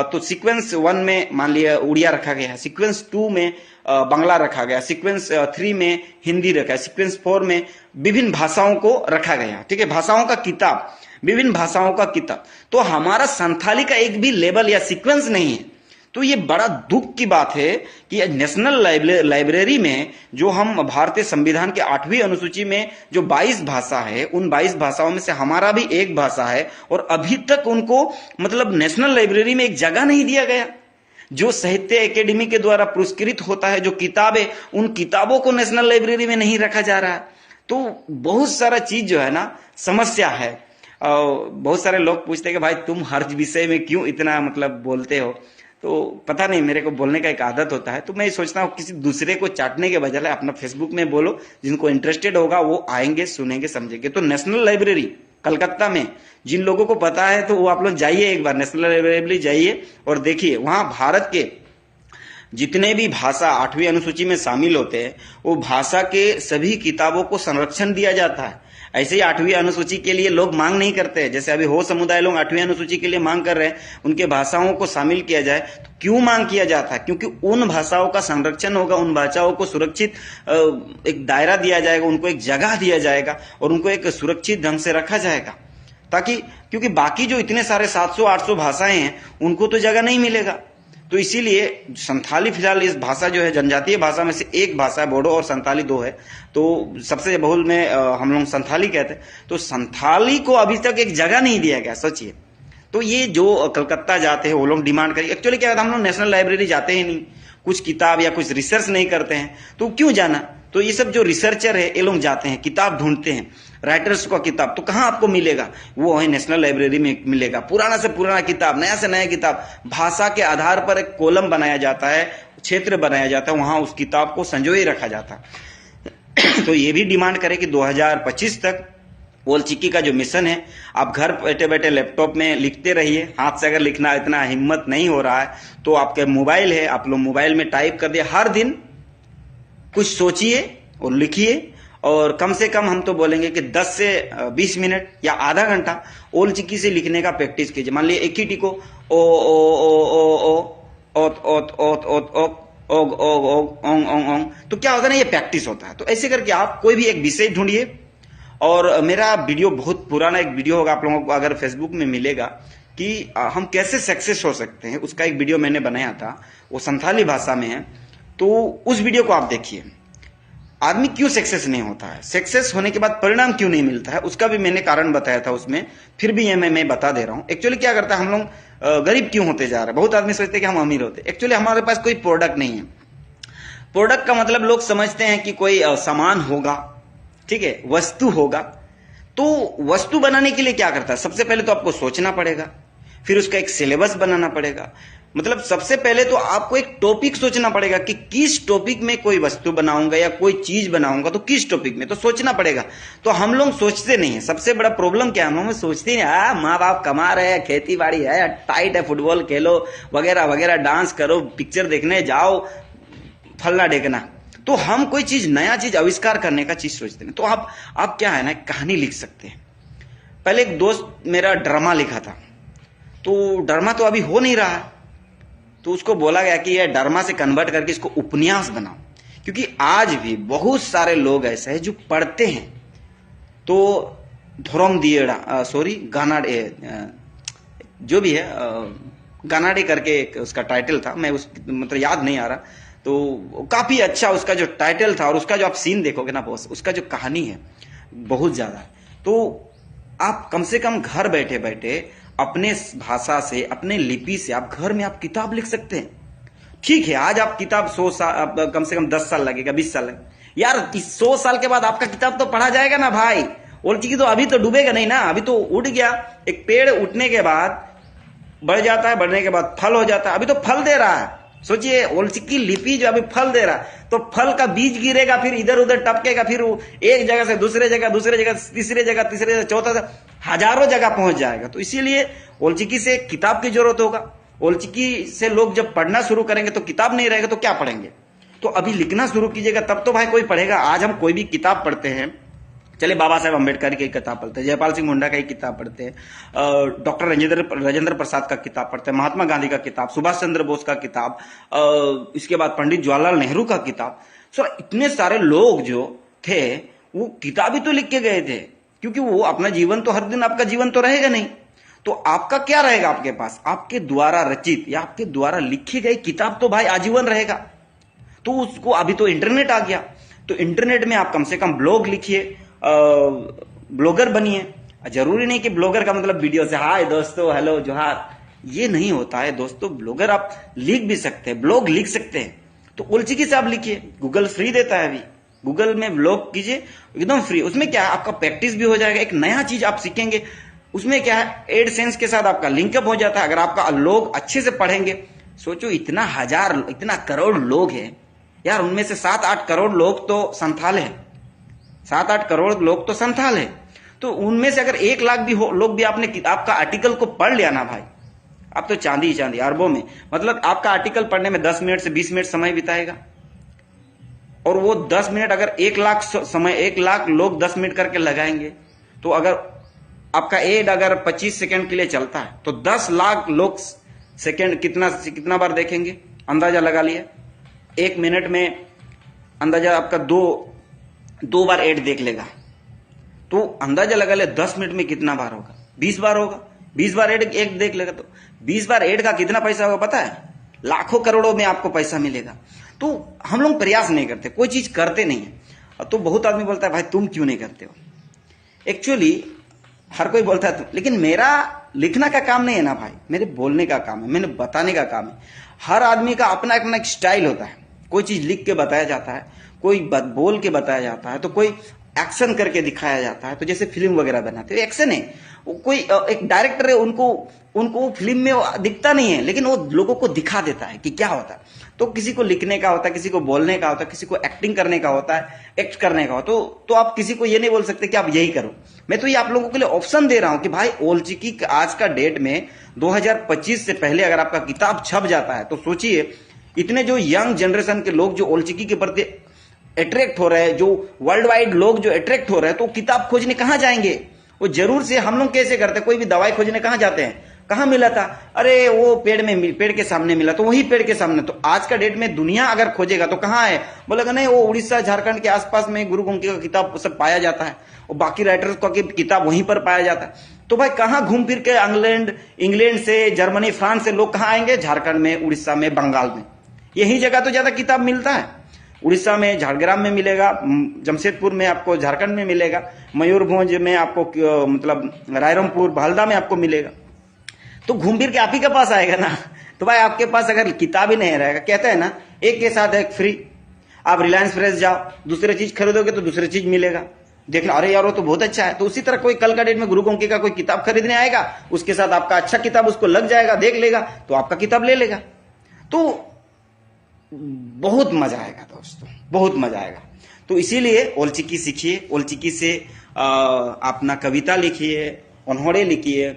तो सीक्वेंस 1 में मान लिया उड़िया रखा गया है, सीक्वेंस 2 में बांग्ला रखा गया, सीक्वेंस 3 में हिंदी रखा है, सीक्वेंस 4 में विभिन्न भाषाओं को रखा गया। ठीक है, भाषाओं का किताब, विभिन्न भाषाओं का किताब। तो हमारा संथाली का एक भी लेबल या सीक्वेंस नहीं है। तो ये बड़ा दुख की बात है कि नेशनल लाइब्रेरी में जो हम भारतीय संविधान के 8वीं अनुसूची में जो 22 भाषा है, उन 22 भाषाओं में से हमारा भी एक भाषा है, और अभी तक उनको मतलब नेशनल लाइब्रेरी में एक जगह नहीं दिया गया। जो साहित्य एकेडमी के द्वारा पुरस्कृत होता है, जो किताबें, उन किताबों को नेशनल लाइब्रेरी में नहीं रखा जा रहा है। तो बहुत सारा चीज जो है ना, समस्या है। बहुत सारे लोग पूछते हैं कि भाई तुम हर विषय में क्यों इतना मतलब बोलते हो। तो पता नहीं, मेरे को बोलने का एक आदत होता है। तो मैं सोचता हूँ किसी दूसरे को चाटने के बजाय अपना फेसबुक में बोलो, जिनको इंटरेस्टेड होगा वो आएंगे, सुनेंगे, समझेंगे। तो नेशनल लाइब्रेरी कलकत्ता में जिन लोगों को पता है तो वो आप लोग जाइए, एक बार नेशनल लाइब्रेरी जाइए और देखिए, वहां भारत के जितने भी भाषा 8वीं अनुसूची में शामिल होते हैं, वो भाषा के सभी किताबों को संरक्षण दिया जाता है। ऐसे ही 8वीं अनुसूची के लिए लोग मांग नहीं करते हैं, जैसे अभी हो समुदाय लोग 8वीं अनुसूची के लिए मांग कर रहे हैं, उनके भाषाओं को शामिल किया जाए। तो क्यों मांग किया जाता है? क्योंकि उन भाषाओं का संरक्षण होगा, उन भाषाओं को सुरक्षित एक दायरा दिया जाएगा, उनको एक जगह दिया जाएगा और उनको एक सुरक्षित ढंग से रखा जाएगा, ताकि क्योंकि बाकी जो इतने सारे 700-800 भाषाएं हैं उनको तो जगह नहीं मिलेगा। तो इसीलिए संथाली फिलहाल इस भाषा जो है जनजातीय भाषा में से एक भाषा है, बोडो और संथाली 2 है। तो सबसे बहुल में हम लोग संथाली कहते हैं। तो संथाली को अभी तक एक जगह नहीं दिया गया, सोचिए। तो ये जो कलकत्ता जाते हैं वो लोग डिमांड करेंगे। एक्चुअली क्या होता है, हम लोग नेशनल लाइब्रेरी जाते ही नहीं, कुछ किताब या कुछ रिसर्च नहीं करते हैं, तो क्यों जाना। तो ये सब जो रिसर्चर है ये लोग जाते हैं, किताब ढूंढते हैं, राइटर्स का किताब, तो कहाँ आपको मिलेगा? वो वही नेशनल लाइब्रेरी में मिलेगा। पुराना से पुराना किताब, नया से नया किताब, भाषा के आधार पर एक कॉलम बनाया जाता है, क्षेत्र बनाया जाता है, वहां उस किताब को संजोए रखा जाता है। तो ये भी डिमांड करें कि 2025 तक ओलचिकी का जो मिशन है, आप घर बैठे बैठे लैपटॉप में लिखते रहिए। हाथ से अगर लिखना इतना हिम्मत नहीं हो रहा है तो आपके मोबाइल है, आप लोग मोबाइल में टाइप कर दिए, हर दिन कुछ सोचिए और लिखिए। और कम से कम हम तो बोलेंगे कि 10 से 20 मिनट या आधा घंटा ओलचिकी से लिखने का प्रैक्टिस कीजिए। मान लीजिए एक ही टी को ओ ओ ओ ओ ओ ओत ओत ओत ओत ओक ओग ओग ओग ओंग ओंग ओंग, तो क्या होता है ना, ये प्रैक्टिस होता है। तो ऐसे करके आप कोई भी एक विषय ढूंढिए। और मेरा वीडियो बहुत पुराना एक वीडियो होगा, आप लोगों को अगर फेसबुक में मिलेगा कि हम कैसे सक्सेस हो सकते हैं, उसका एक वीडियो मैंने बनाया था, वो संथाली भाषा में है। तो उस वीडियो को आप देखिए। आदमी क्यों सक्सेस नहीं होता है, सक्सेस होने के बाद परिणाम क्यों नहीं मिलता है, उसका भी मैंने कारण बताया था उसमें। फिर भी ये मैं बता दे रहा हूं। एक्चुअली क्या करता है, हम लोग गरीब क्यों होते जा रहे हैं। बहुत आदमी सोचते हैं कि हम अमीर होते, एक्चुअली हमारे पास कोई प्रोडक्ट नहीं है। प्रोडक्ट का मतलब लोग समझते हैं कि कोई सामान होगा, ठीक है, वस्तु होगा। तो वस्तु बनाने के लिए क्या करता है, सबसे पहले तो आपको सोचना पड़ेगा, फिर उसका एक सिलेबस बनाना पड़ेगा। मतलब सबसे पहले तो आपको एक टॉपिक सोचना पड़ेगा कि किस टॉपिक में कोई वस्तु बनाऊंगा या कोई चीज बनाऊंगा, तो किस टॉपिक में तो सोचना पड़ेगा। तो हम लोग सोचते नहीं है। सबसे बड़ा प्रॉब्लम क्या है, हम सोचते नहीं, माँ बाप कमा रहे हैं, खेती बाड़ी है, टाइट है, फुटबॉल खेलो वगैरह वगैरह, डांस करो, पिक्चर देखने जाओ, फलना ढेकना। तो हम कोई चीज, नया चीज आविष्कार करने का चीज सोचते हैं। तो आप क्या है ना, कहानी लिख सकते हैं। पहले एक दोस्त मेरा ड्रामा लिखा था, तो ड्रामा तो अभी हो नहीं रहा है, तो उसको बोला गया कि यह ड्रामा से कन्वर्ट करके इसको उपन्यास बनाओ। क्योंकि आज भी बहुत सारे लोग ऐसे हैं जो पढ़ते हैं, तो धोरम दिएड़ा गानाडे, जो भी है, गानाडे करके उसका टाइटल था, मैं उस मतलब याद नहीं आ रहा। तो काफी अच्छा उसका जो टाइटल था, और उसका जो आप सीन देखोगे ना बॉस, उसका जो कहानी है बहुत ज्यादा है। तो आप कम से कम घर बैठे बैठे अपने भाषा से, अपने लिपि से आप घर में आप किताब लिख सकते हैं। ठीक है, आज आप किताब 100 साल, कम से कम 10 साल लगेगा, 20 साल लगेगा यार। 100 साल के बाद आपका किताब तो पढ़ा जाएगा ना भाई। ओल्चिकी तो अभी तो डूबेगा नहीं ना, अभी तो उड़ गया। एक पेड़ उठने के बाद बढ़ जाता है, बढ़ने के बाद फल हो जाता है, अभी तो फल दे रहा है। सोचिए, ओल्चिकी लिपि जो अभी फल दे रहा है, तो फल का बीज गिरेगा, फिर इधर उधर टपकेगा, फिर वो एक जगह से दूसरे जगह, तीसरे जगह, चौथा, हजारों जगह पहुंच जाएगा। तो इसीलिए ओल्चिकी से किताब की जरूरत होगा। ओल्चिकी से लोग जब पढ़ना शुरू करेंगे तो किताब नहीं रहेगा तो क्या पढ़ेंगे। तो अभी लिखना शुरू कीजिएगा, तब तो भाई कोई पढ़ेगा। आज हम कोई भी किताब पढ़ते हैं, चले बाबा साहेब अम्बेडकर की किताब पढ़ते हैं, जयपाल सिंह मुंडा की किताब पढ़ते हैं, डॉक्टर राजेंद्र प्रसाद का किताब पढ़ते हैं, महात्मा गांधी का किताब, सुभाष चंद्र बोस का किताब, इसके बाद पंडित जवाहरलाल नेहरू का किताब। सो इतने सारे लोग जो थे वो किताब ही तो लिख के गए थे, क्योंकि वो अपना जीवन तो, हर दिन आपका जीवन तो रहेगा नहीं। तो आपका क्या रहेगा आपके पास, आपके द्वारा रचित या आपके द्वारा लिखी गई किताब तो भाई आजीवन रहेगा। तो उसको, अभी तो इंटरनेट आ गया, तो इंटरनेट में आप कम से कम ब्लॉग लिखिए, ब्लॉगर बनिए। जरूरी नहीं कि ब्लॉगर का मतलब वीडियो से हाय दोस्तों, हेलो, जोहार, ये नहीं होता है दोस्तों। ब्लॉगर आप लिख भी सकते हैं, ब्लॉग लिख सकते हैं। तो ओल्चिकी से आप लिखिए, गूगल फ्री देता है अभी, गूगल में ब्लॉग कीजिए एकदम फ्री। उसमें क्या है, आपका प्रैक्टिस भी हो जाएगा, एक नया चीज आप सीखेंगे। उसमें क्या है, एडसेंस के साथ आपका लिंकअप हो जाता है। अगर आपका लोग अच्छे से पढ़ेंगे, सोचो इतना करोड़ लोग हैं यार, उनमें से 7-8 करोड़ लोग तो संथाल है, 7-8 करोड़ लोग तो संथाल है। तो उनमें से अगर 1 लाख भी लोग भी आपने आपका आर्टिकल को पढ़ लिया ना भाई, आप तो चांदी अरबों में। मतलब आपका आर्टिकल पढ़ने में 10 मिनट से 20 मिनट समय बिताएगा, और वो 10 मिनट अगर 1 लाख लोग 10 मिनट करके लगाएंगे, तो अगर आपका एड अगर 25 सेकंड के लिए चलता है, तो 10 लाख लोग सेकंड कितना बार देखेंगे, अंदाजा लगा लिया। 1 मिनट में अंदाजा आपका दो बार एड देख लेगा, तो अंदाजा लगा ले 10 मिनट में कितना बार होगा, 20 बार होगा। 20 बार एड एक देख लेगा, तो 20 बार एड का कितना पैसा होगा पता है, लाखों करोड़ों में आपको पैसा मिलेगा। तो हम लोग प्रयास नहीं करते, कोई चीज करते नहीं है। तो बहुत आदमी बोलता है भाई तुम क्यों नहीं करते हो। एक्चुअली हर कोई बोलता है लेकिन मेरा लिखना का काम नहीं है ना भाई, मेरे बोलने का काम है, मैंने बताने का काम है। हर आदमी का अपना अपना एक स्टाइल होता है। कोई चीज लिख के बताया जाता है, कोई बोल के बताया जाता है, तो कोई एक्शन करके दिखाया जाता है। तो जैसे फिल्म वगैरह बनाते हैं, एक्शन है। कोई एक डायरेक्टर है, उनको फिल्म में दिखता नहीं है, लेकिन वो लोगों को दिखा देता है कि क्या होता है। तो किसी को लिखने का होता है, किसी को बोलने का होता है, किसी को एक्टिंग करने का होता है, एक्ट करने का होता है। तो आप किसी को ये नहीं बोल सकते कि आप यही करो। मैं तो ये आप लोगों के लिए ऑप्शन दे रहा हूं कि भाई ओल्चिकी आज का डेट में 2025 से पहले अगर आपका किताब छप जाता है, तो सोचिए इतने जो यंग जनरेशन के लोग जो ओल्चिकी के प्रति अट्रैक्ट हो रहे हैं, जो वर्ल्ड वाइड लोग जो अट्रैक्ट हो रहे हैं, तो किताब खोजने कहां जाएंगे। वो जरूर से हम लोग कैसे करते हैं, कोई भी दवाई खोजने कहां जाते हैं, कहां मिला था, अरे वो पेड़ के सामने मिला, तो वही पेड़ के सामने। तो आज का डेट में दुनिया अगर खोजेगा तो कहां है, बोलेगा नहीं वो उड़ीसा झारखंड के आसपास में गुरु गोमती का किताब सब पाया जाता है, और बाकी राइटर्स का किताब वहीं पर पाया जाता है। तो भाई कहां घूम फिर के इंग्लैंड से, जर्मनी, फ्रांस से लोग कहां आएंगे, झारखंड में, उड़ीसा में, बंगाल में। यही जगह तो ज्यादा किताब मिलता है। उड़ीसा में झारग्राम में मिलेगा, जमशेदपुर में आपको झारखंड में मिलेगा, मयूरभंज में आपको मतलब रायरंगपुर, भालदा में आपको मिलेगा। तो घूम फिर के आप ही के पास आएगा ना। तो भाई आपके पास अगर किताब ही नहीं रहेगा, कहते हैं ना एक के साथ एक फ्री। आप रिलायंस फ्रेश जाओ, दूसरी चीज खरीदोगे तो दूसरी चीज मिलेगा, देखना अरे यार वो तो बहुत अच्छा है। तो उसी तरह कोई कल का डेट में गुरु गोंकी का कोई किताब खरीदने आएगा, उसके साथ आपका अच्छा किताब उसको लग जाएगा, देख लेगा तो आपका किताब ले लेगा। तो बहुत मजा आएगा दोस्तों, बहुत मजा आएगा। तो इसीलिए ओलचिकी सीखिए, ओलचिकी से अपना कविता लिखिए, अनहोड़े लिखिए,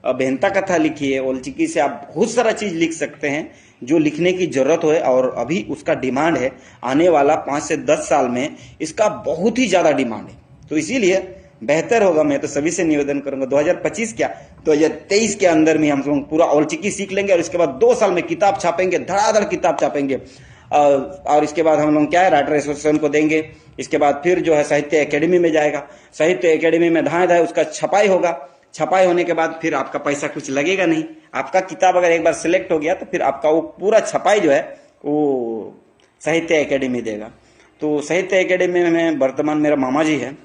बेहनता कथा लिखिए। ओलचिकी से आप बहुत सारा चीज लिख सकते हैं जो लिखने की जरूरत हो, और अभी उसका डिमांड है। आने वाला 5 से 10 साल में इसका बहुत ही ज्यादा डिमांड है। तो इसीलिए बेहतर होगा, मैं तो सभी से निवेदन करूंगा 2025 क्या 2023 के अंदर में हम लोग पूरा ओलचिकी सीख लेंगे, और इसके बाद 2 साल में किताब छापेंगे, धड़ाधड़ किताब छापेंगे। और इसके बाद हम लोग क्या है राइटर एसोसिएशन को देंगे। इसके बाद फिर जो है साहित्य एकेडमी में जाएगा, साहित्य एकेडमी में धाए धाए उसका छपाई होगा। छपाई होने के बाद फिर आपका पैसा कुछ लगेगा नहीं। आपका किताब अगर एक बार सिलेक्ट हो गया तो फिर आपका वो पूरा छपाई जो है वो साहित्य एकेडमी देगा। तो साहित्य एकेडमी में वर्तमान मेरा मामा जी है।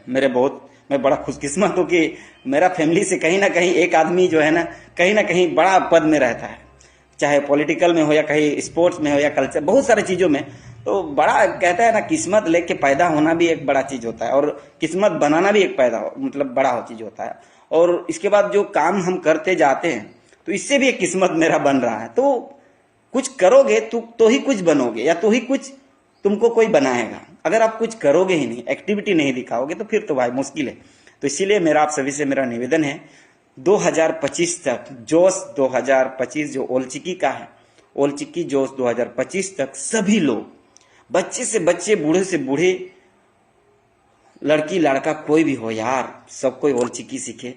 मैं बड़ा खुशकिस्मत हूँ कि मेरा फैमिली से कहीं ना कहीं एक आदमी जो है ना कहीं बड़ा पद में रहता है, चाहे पॉलिटिकल में हो या कहीं स्पोर्ट्स में हो या कल्चर, बहुत सारी चीजों में। तो बड़ा कहता है ना, किस्मत लेके पैदा होना भी एक बड़ा चीज होता है, और किस्मत बनाना भी एक बड़ा चीज होता है। और इसके बाद जो काम हम करते जाते हैं तो इससे भी एक किस्मत मेरा बन रहा है। तो कुछ करोगे तो ही कुछ बनोगे, या तो ही कुछ तुमको कोई बनाएगा। अगर आप कुछ करोगे ही नहीं, एक्टिविटी नहीं दिखाओगे, तो फिर तो भाई मुश्किल है। तो इसीलिए मेरा आप सभी से मेरा निवेदन है, 2025 तक जोश 2025 जो ओलचिकी का है, ओलचिकी जोश 2025 तक सभी लोग, बच्चे से बच्चे, बूढ़े से बूढ़े, लड़की लड़का कोई भी हो यार, सब कोई ओलचिकी सीखे,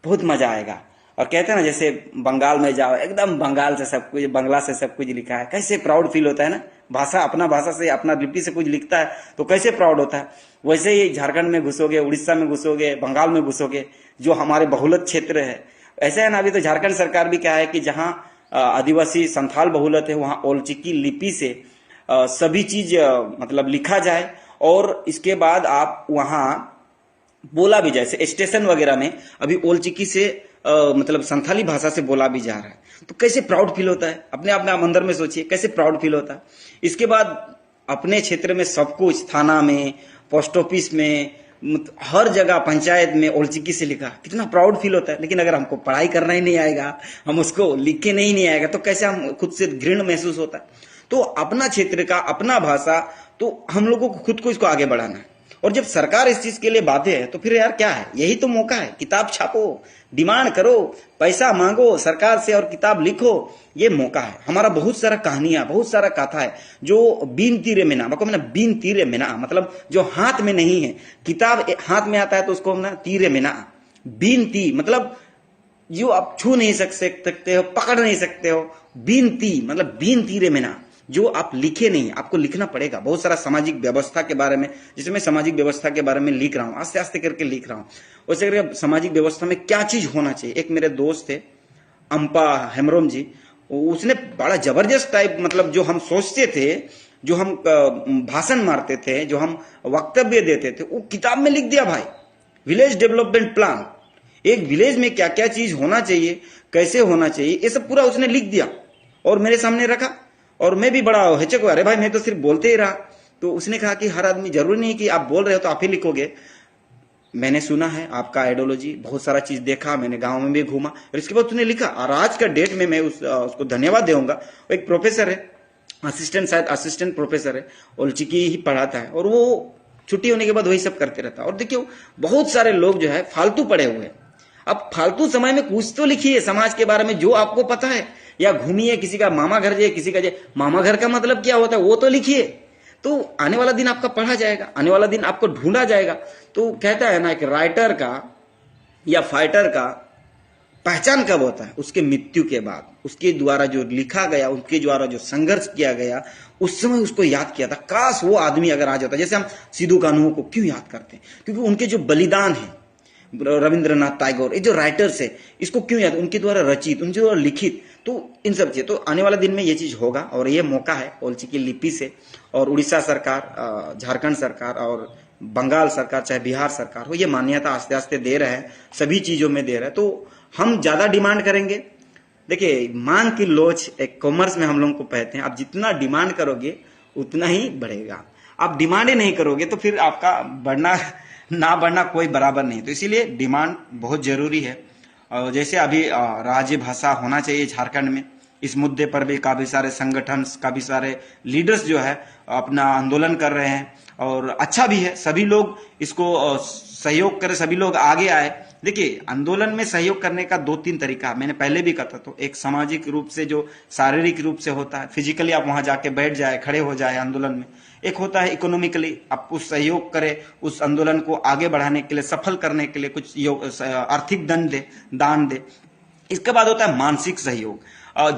बहुत मजा आएगा। और कहते हैं ना जैसे बंगाल में जाओ, एकदम बंगाल से सब कुछ, बंगला से सब कुछ लिखा है, कैसे प्राउड फील होता है ना। अपना भाषा से, अपना लिपि से कुछ लिखता है तो कैसे प्राउड होता है। वैसे ही झारखंड में घुसोगे, उड़ीसा में घुसोगे, बंगाल में घुसोगे, जो हमारे बहुलत क्षेत्र है, ऐसा है ना। अभी तो झारखंड सरकार भी क्या है कि जहाँ आदिवासी संथाल बहुलत है वहां ओलचिकी लिपि से सभी चीज मतलब लिखा जाए, और इसके बाद आप वहां बोला भी जाए। स्टेशन वगैरह में अभी ओलचिकी से मतलब संथाली भाषा से बोला भी जा रहा है। तो कैसे प्राउड फील होता है, अपने आप में आप अंदर में सोचिए कैसे प्राउड फील होता है। इसके बाद अपने क्षेत्र में सब कुछ, थाना में, पोस्ट ऑफिस में, हर जगह पंचायत में ओलचिकी से लिखा, कितना प्राउड फील होता है। लेकिन अगर हमको पढ़ाई करना ही नहीं आएगा, हम उसको लिख के नहीं आएगा, तो कैसे हम खुद से घृण महसूस होता है। तो अपना क्षेत्र का, अपना भाषा, तो हम लोगों को खुद को इसको आगे बढ़ाना है। और जब सरकार इस चीज के लिए बाध्य है तो फिर यार क्या है, यही तो मौका है। किताब छापो, डिमांड करो, पैसा मांगो सरकार से और किताब लिखो, ये मौका है। हमारा बहुत सारा कहानियां, बहुत सारा कथा है जो बीन तीरे में ना, बीन तीरे में ना, मतलब जो हाथ में नहीं है। किताब हाथ में आता है तो उसको ना तीरे में ना, बीन ती मतलब जो आप छू नहीं सकते हो, पकड़ नहीं सकते हो। बीन ती मतलब बीन तीरे में ना, जो आप लिखे नहीं, आपको लिखना पड़ेगा। बहुत सारा सामाजिक व्यवस्था के बारे में, जैसे मैं सामाजिक व्यवस्था के बारे में लिख रहा हूँ, आस्ते आस्ते करके लिख रहा हूँ। वैसे करके सामाजिक व्यवस्था में क्या चीज होना चाहिए। एक मेरे दोस्त थे अंपा हेमरोम जी, उसने बड़ा जबरदस्त टाइप, मतलब जो हम सोचते थे, जो हम भाषण मारते थे, जो हम वक्तव्य देते थे, वो किताब में लिख दिया भाई। विलेज डेवलपमेंट प्लान, एक विलेज में क्या क्या चीज होना चाहिए, कैसे होना चाहिए, ये सब पूरा उसने लिख दिया और मेरे सामने रखा। और मैं भी बड़ा हिचक हुआ, अरे भाई मैं तो सिर्फ बोलते ही रहा। तो उसने कहा कि हर आदमी, जरूरी नहीं कि आप बोल रहे हो तो आप ही लिखोगे। मैंने सुना है आपका आइडियोलॉजी, बहुत सारा चीज देखा, मैंने गांव में भी घूमा, और इसके बाद उसने लिखा। और आज का डेट में मैं उसको धन्यवाद दूंगा। वो एक प्रोफेसर है, असिस्टेंट प्रोफेसर है, ओलचिकी ही पढ़ाता है, और वो छुट्टी होने के बाद वही सब करते रहता है। और देखियो बहुत सारे लोग जो है फालतू पड़े हुए हैं। अब फालतू समय में कुछ तो लिखिए समाज के बारे में जो आपको पता है, या घूमिए, किसी का मामा घर जाइए, किसी का जाए। मामा घर का मतलब क्या होता है वो तो लिखिए, तो आने वाला दिन आपका पढ़ा जाएगा, आने वाला दिन आपको ढूंढा जाएगा। तो कहता है ना कि राइटर का या फाइटर का पहचान कब होता है, उसके मृत्यु के बाद। उसके द्वारा जो लिखा गया, उसके द्वारा जो संघर्ष किया गया, उस समय उसको याद किया था। काश वो आदमी अगर आ जाता। जैसे हम सिद्धू कान्हू को क्यों याद करते हैं, क्योंकि उनके जो बलिदान है, रविंद्रनाथ टैगोर, ये जो राइटर्स है, इसको क्यों याद, उनके द्वारा रचित, उनके द्वारा लिखित। तो इन सब चीज, तो आने वाला दिन में ये चीज होगा, और ये मौका है ओलचिकी लिपि से। और उड़ीसा सरकार, झारखंड सरकार और बंगाल सरकार चाहे बिहार सरकार हो, ये मान्यता आस्ते आस्ते दे रहे हैं, सभी चीजों में दे रहे हैं। तो हम ज्यादा डिमांड करेंगे, देखिए मांग की लोच एक कॉमर्स में हम लोगों को कहते हैं, आप जितना डिमांड करोगे उतना ही बढ़ेगा। आप डिमांड ही नहीं करोगे तो फिर आपका बढ़ना ना बढ़ना कोई बराबर नहीं। तो इसीलिए डिमांड बहुत जरूरी है। जैसे अभी राजभाषा होना चाहिए झारखंड में, इस मुद्दे पर भी काफी सारे संगठन, काफी सारे लीडर्स जो है अपना आंदोलन कर रहे हैं, और अच्छा भी है, सभी लोग इसको सहयोग करें, सभी लोग आगे आए। देखिए आंदोलन में सहयोग करने का 2-3 तरीका मैंने पहले भी कहा था। तो एक सामाजिक रूप से, जो शारीरिक रूप से होता है, फिजिकली आप वहां जाके बैठ जाए, खड़े हो जाए आंदोलन में। एक होता है इकोनॉमिकली, आप कुछ सहयोग करें, उस आंदोलन को आगे बढ़ाने के लिए, सफल करने के लिए कुछ आर्थिक दान दे। इसके बाद होता है मानसिक सहयोग।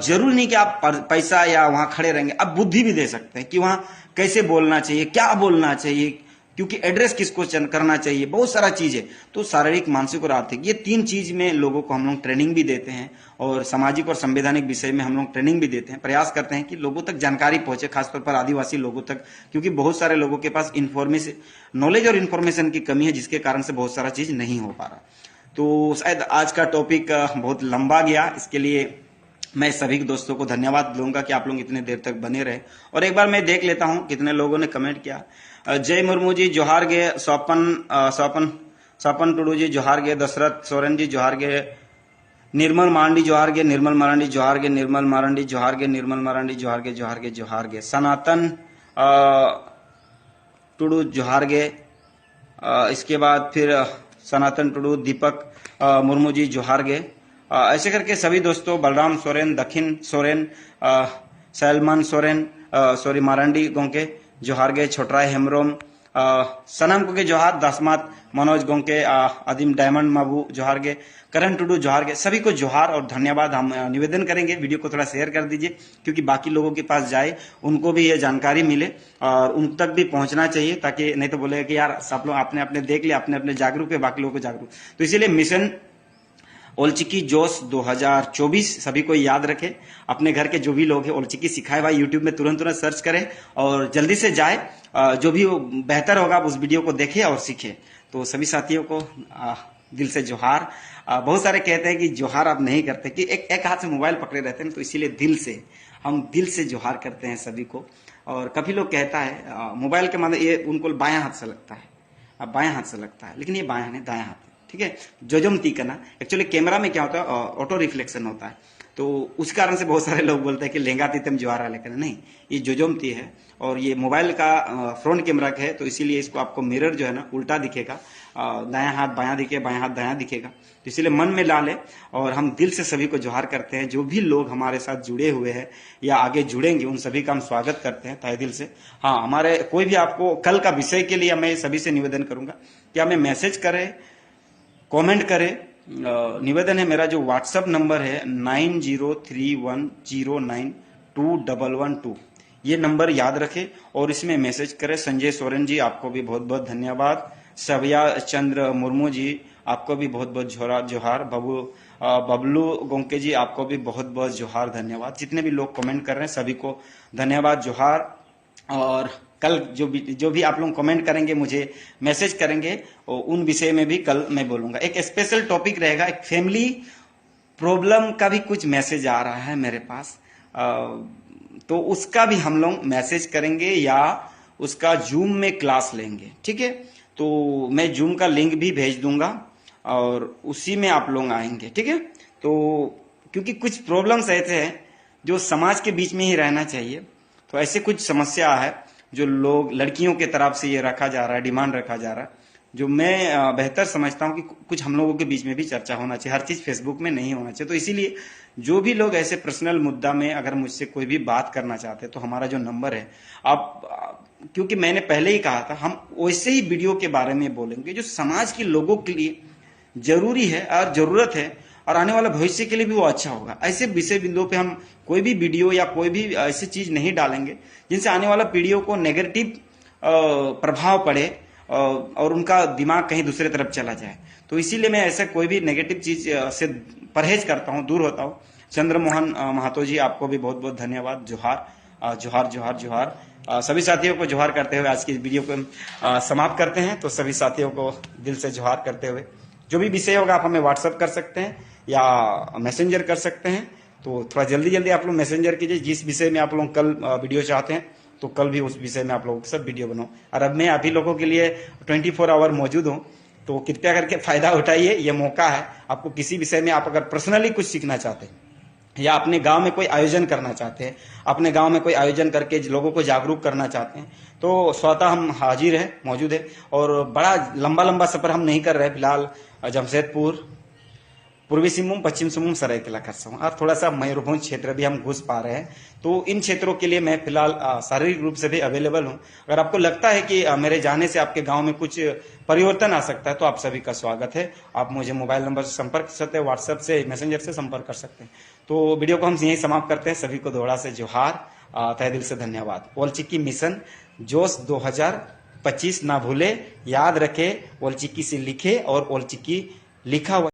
जरूरी नहीं कि आप पैसा या वहां खड़े रहेंगे, आप बुद्धि भी दे सकते हैं कि वहां कैसे बोलना चाहिए, क्या बोलना चाहिए, क्योंकि एड्रेस किसको करना चाहिए, बहुत सारा चीज है। तो शारीरिक, मानसिक और आर्थिक, ये 3 चीज में लोगों को हम लोग ट्रेनिंग भी देते हैं, और सामाजिक और संवैधानिक विषय में हम लोग ट्रेनिंग भी देते हैं। प्रयास करते हैं कि लोगों तक जानकारी पहुंचे, खासतौर पर आदिवासी लोगों तक, क्योंकि बहुत सारे लोगों के पास नॉलेज और इन्फॉर्मेशन की कमी है, जिसके कारण से बहुत सारा चीज नहीं हो पा रहा। तो शायद आज का टॉपिक बहुत लंबा गया, इसके लिए मैं सभी दोस्तों को धन्यवाद दूंगा कि आप लोग इतने देर तक बने रहे। और एक बार मैं देख लेता हूं कितने लोगों ने कमेंट किया। जय मुर्मू जी जोहार गे, स्वपन टुडू जी जोहार गे, दशरथ सोरेन जी जोहार गे, निर्मल मारंडी जोहार गे, निर्मल मारंडी जोहार गे, निर्मल मारंडी जोहार गे, निर्मल मारंडी जोहार गे, जोहार गे, जोहार गे, सनातन टुडू जोहार गे। इसके बाद फिर सनातन टुडू, दीपक मुर्मू जी जोहार गे। ऐसे करके सभी दोस्तों, बलराम सोरेन, दक्षिण सोरेन, सलमान सोरेन, सॉरी मारंडी गोंके जोहार गे, छोटराय हेमरोम, सनम को के जोहार, दासमात मनोज गोंके, आदिम डायमंड माबू जोहार गे, करण टुडू जोहार गे, सभी को जोहार और धन्यवाद। हम निवेदन करेंगे वीडियो को थोड़ा शेयर कर दीजिए, क्योंकि बाकी लोगों के पास जाए, उनको भी ये जानकारी मिले और उन तक भी पहुंचना चाहिए, ताकि नहीं तो बोलेगा कि यार सब लोग आपने अपने देख लिया, अपने अपने जागरूक है, बाकी लोगों को जागरूक। तो इसीलिए मिशन ओलचिकी जोश 2024 सभी को याद रखें। अपने घर के जो भी लोग हैं, ओलचिकी सिखाए भाई यूट्यूब में तुरंत सर्च करें और जल्दी से जाए, जो भी बेहतर होगा उस वीडियो को देखें और सीखें। तो सभी साथियों को दिल से जोहार। बहुत सारे कहते हैं कि जोहार आप नहीं करते, कि एक हाथ से मोबाइल पकड़े रहते हैं, तो इसीलिए हम दिल से जोहार करते हैं सभी को। और काफी लोग कहता है मोबाइल के मतलब ये उनको बायां हाथ से लगता है, अब बायां हाथ से लगता है, लेकिन ये बायां नहीं, दायां हाथ, ठीक है। जोजमती का ना, एक्चुअली कैमरा में क्या होता है, ऑटो रिफ्लेक्शन होता है, तो उस कारण से बहुत सारे लोग बोलते हैं कि लहंगा तीतम जोहार, लेकिन नहीं, ये जोजमती है। और ये मोबाइल का फ्रंट कैमरा का है, तो इसीलिए इसको आपको मिरर जो है ना उल्टा दिखेगा, दायां हाथ बायां दिखे, बायां हाथ दायां दिखेगा, तो इसीलिए मन में ला ले। और हम दिल से सभी को जोहार करते हैं, जो भी लोग हमारे साथ जुड़े हुए हैं या आगे जुड़ेंगे, उन सभी का हम स्वागत करते हैं तहे दिल से। हाँ, हमारे कोई भी आपको कल का विषय के लिए मैं सभी से निवेदन करूंगा कि हमें मैसेज करें, कमेंट करें। निवेदन है मेरा, जो व्हाट्सएप नंबर है 9031092112, ये नंबर याद रखें और इसमें मैसेज करें। संजय सोरेन जी आपको भी बहुत बहुत धन्यवाद। सव्या चंद्र मुर्मू जी आपको भी बहुत बहुत जोहार। बबलू गोंके जी आपको भी बहुत बहुत जोहार, धन्यवाद। जितने भी लोग कमेंट कर रहे हैं सभी को धन्यवाद, जोहार। और कल जो भी आप लोग कमेंट करेंगे, मुझे मैसेज करेंगे, और उन विषय में भी कल मैं बोलूंगा। एक स्पेशल टॉपिक रहेगा, एक फैमिली प्रॉब्लम का भी कुछ मैसेज आ रहा है मेरे पास, तो उसका भी हम लोग मैसेज करेंगे या उसका जूम में क्लास लेंगे, ठीक है। तो मैं जूम का लिंक भी भेज दूंगा और उसी में आप लोग आएंगे, ठीक है। तो क्योंकि कुछ प्रॉब्लम्स ऐसे हैं जो समाज के बीच में ही रहना चाहिए, तो ऐसे कुछ समस्या है जो लोग, लड़कियों के तरफ से ये रखा जा रहा है, डिमांड रखा जा रहा है, जो मैं बेहतर समझता हूं कि कुछ हम लोगों के बीच में भी चर्चा होना चाहिए। हर चीज फेसबुक में नहीं होना चाहिए। तो इसीलिए जो भी लोग ऐसे पर्सनल मुद्दा में अगर मुझसे कोई भी बात करना चाहते हैं, तो हमारा जो नंबर है, आप, क्योंकि मैंने पहले ही कहा था, हम वैसे ही वीडियो के बारे में बोलेंगे जो समाज के लोगों के लिए जरूरी है और जरूरत है, और आने वाला भविष्य के लिए भी वो अच्छा होगा। ऐसे विषय बिंदुओं पे हम कोई भी वीडियो या कोई भी ऐसी चीज नहीं डालेंगे जिनसे आने वाला पीढ़ियों को नेगेटिव प्रभाव पड़े और उनका दिमाग कहीं दूसरे तरफ चला जाए। तो इसीलिए मैं ऐसा कोई भी नेगेटिव चीज से परहेज करता हूँ, दूर होता हूँ। चंद्रमोहन महतो जी आपको भी बहुत बहुत धन्यवाद, जोहार जोहार जोहार जोहार। सभी साथियों को जोहार करते हुए आज की वीडियो को समाप्त करते हैं। तो सभी साथियों को दिल से जोहार करते हुए जो भी विषय होगा आप हमें व्हाट्सएप कर सकते हैं या मैसेंजर कर सकते हैं। तो थोड़ा जल्दी आप लोग मैसेंजर कीजिए, जिस विषय में आप लोग कल वीडियो चाहते हैं तो कल भी उस विषय में आप लोगों के साथ वीडियो बनाओ। और अब मैं आप ही लोगों के लिए 24 आवर मौजूद हूँ, तो कृपया करके फायदा उठाइए, ये मौका है। आपको किसी विषय में आप अगर पर्सनली कुछ सीखना चाहते हैं या अपने गांव में कोई आयोजन करना चाहते हैं, अपने गांव में कोई आयोजन करके लोगों को जागरूक करना चाहते हैं, तो स्वतः हम हाजिर हैं, मौजूद है। और बड़ा लंबा सफर हम नहीं कर रहे फिलहाल। जमशेदपुर, पूर्वी सिंहभूम, पश्चिम सिंहभूम, सरायकेला खरसावां और थोड़ा सा मयूरभंज क्षेत्र भी हम घुस पा रहे हैं। तो इन क्षेत्रों के लिए मैं फिलहाल शारीरिक रूप से भी अवेलेबल हूं। अगर आपको लगता है कि मेरे जाने से आपके गांव में कुछ परिवर्तन आ सकता है तो आप सभी का स्वागत है। आप मुझे मोबाइल नंबर से संपर्क कर सकते हैं, व्हाट्सएप से, मैसेंजर से संपर्क कर सकते हैं। तो वीडियो को हम यहीं समाप्त करते हैं। सभी को दोहरा से जोहार, तहे दिल से धन्यवाद। ओलचिकी मिशन जोश 2025 ना भूले, याद रखे, ओलचिकी से लिखे और ओलचिकी लिखा हुआ